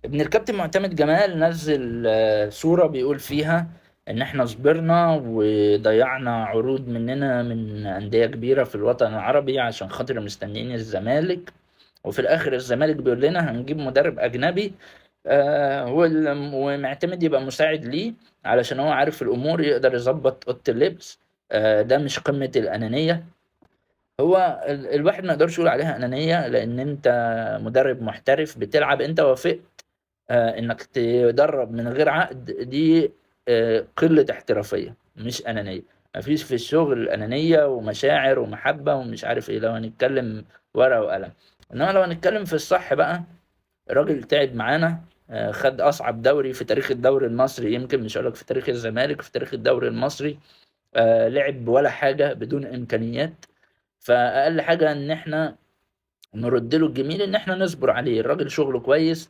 ابن الكابتن معتمد جمال نزل صورة بيقول فيها إن إحنا صبرنا وضيعنا عروض مننا من أندية كبيرة في الوطن العربي عشان خاطر مستنيين الزمالك، وفي الآخر الزمالك بيقول لنا هنجيب مدرب أجنبي ومعتمد يبقى مساعد ليه علشان هو عارف الأمور يقدر يظبط أوضة اللبس. ده مش قمة الأنانية. هو الواحد ما يقدرش يقول عليها أنانية لأن أنت مدرب محترف بتلعب، أنت وافقت إنك تدرّب من غير عقد، دي قلة احترافية مش أنانية. ما فيش في الشغل أنانية ومشاعر ومحبة ومش عارف إيه، لو هنتكلم ورقة وقلم. إنما لو هنتكلم في الصح بقى، الراجل تعب معانا، خد أصعب دوري في تاريخ الدوري المصري، يمكن مش هاقول لك في تاريخ الزمالك، في تاريخ الدوري المصري. لعب ولا حاجة بدون إمكانيات، فأقل حاجة إن إحنا نرُد له الجميل إن إحنا نصبر عليه، الراجل شغله كويس.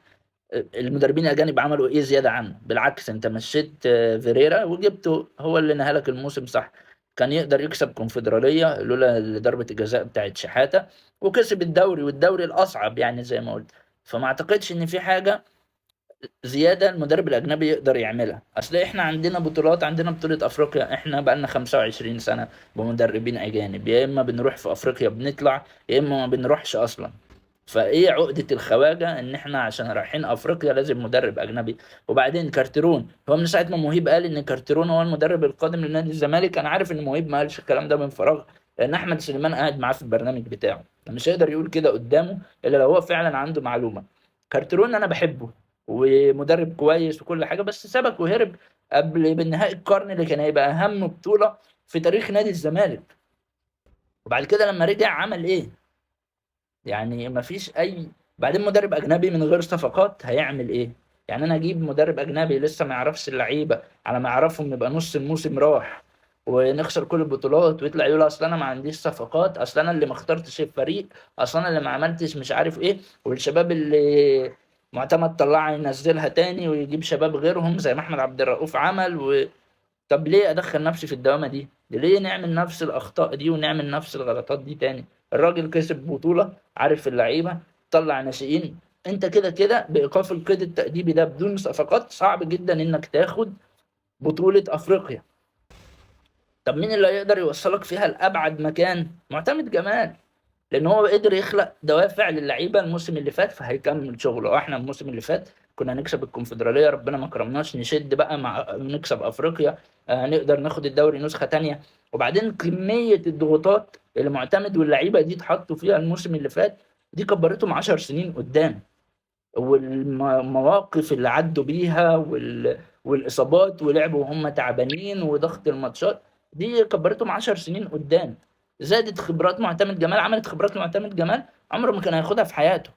المدربين الأجانب عملوا إيه زيادة عنه؟ بالعكس أنت مشّيت فيريرا وجِبته هو اللي نهى لك الموسم صح، كان يقدر يكسب كونفدرالية لولا ضربة الجزاء بتاعة شحاتة، وكسب الدوري والدوري الأصعب يعني زي ما قُلت. فما أعتقدش إن في حاجة زيادة المدرب الأجنبي يقدر يعملها، أصل إحنا عندنا بطولات، عندنا بطولة أفريقيا، إحنا بقى لنا 25 سنة بمدربين أجانب، يا إما بنروح في أفريقيا بنطلع، يا إما ما بنروحش أصلًا. فإيه عقدة الخواجة إن إحنا عشان رايحين أفريقيا لازم مدرب أجنبي؟ وبعدين كارتيرون، هو من ساعة ما مُهيب قال إن كارتيرون هو المدرب القادم لنادي الزمالك، أنا عارف إن مُهيب ما قالش الكلام ده من فراغ، لأن أحمد سليمان قاعد معاه في البرنامج بتاعه، فمش هيقدر يقول كده قدّامه إلا لو هو فعلًا عنده معلومة. كارتيرون أنا باحبه ومدرب كويس وكل حاجة، بس سَبَك وهرب قبل بنهائي القرن اللي كان هيبقى أهم بطولة في تاريخ نادي الزمالك، وبعد كده لمّا رجع عمل إيه؟ يعني ما فيش أي. بعدين مدرب أجنبي من غير صفقات هيعمل إيه؟ يعني أنا أجيب مدرب أجنبي لسه ما يعرفش اللعيبة، على ما يعرفهم يبقى نُص الموسم راح، ونخسر كل البطولات ويطلع يقول أصل أنا ما عنديش صفقات، أصل أنا اللي ما اخترتش الفريق، أصل أنا اللي ما عملتش مش عارف إيه، والشباب اللي مُعتمد طلّعها ينزّلها تاني ويجيب شباب غيرهم زي ما أحمد عبد الرؤوف عمل طب ليه أدخّل نفسي في الدوامة دي؟ ليه نعمل نفس الأخطاء دي ونعمل نفس الغلطات دي تاني؟ الراجل كسب بطولة، عارف اللعيبة، طلّع ناشئين، أنت كده بإيقاف القيد التأديبي ده بدون صفقات صعب جدًا إنك تاخد بطولة أفريقيا. طب مين اللي هيقدر يوصّلك فيها لأبعد مكان؟ مُعتمد جمال. لأن هو قدر يخلق دوافع للعيبة الموسم اللي فات فهيكمّل شغله. إحنا الموسم اللي فات كنا نكسب الكونفدرالية ربنا ما كرمناش، نشِد بقى نكسب أفريقيا، نقدر ناخد الدوري نسخة تانية. وبعدين كمية الضغوطات اللي مُعتمد واللعيبة دي اتحطّوا فيها الموسم اللي فات، دي كبّرتهم 10 سنين قدّام. مواقف اللي عدّوا بيها والإصابات ولعبوا وهُم تعبانين وضغط الماتشات، دي كبّرتهم 10 سنين قدّام. زادت خبرات مُعتمد جمال، عملت خبرات لمُعتمد جمال عمره ما كان هياخدها في حياته.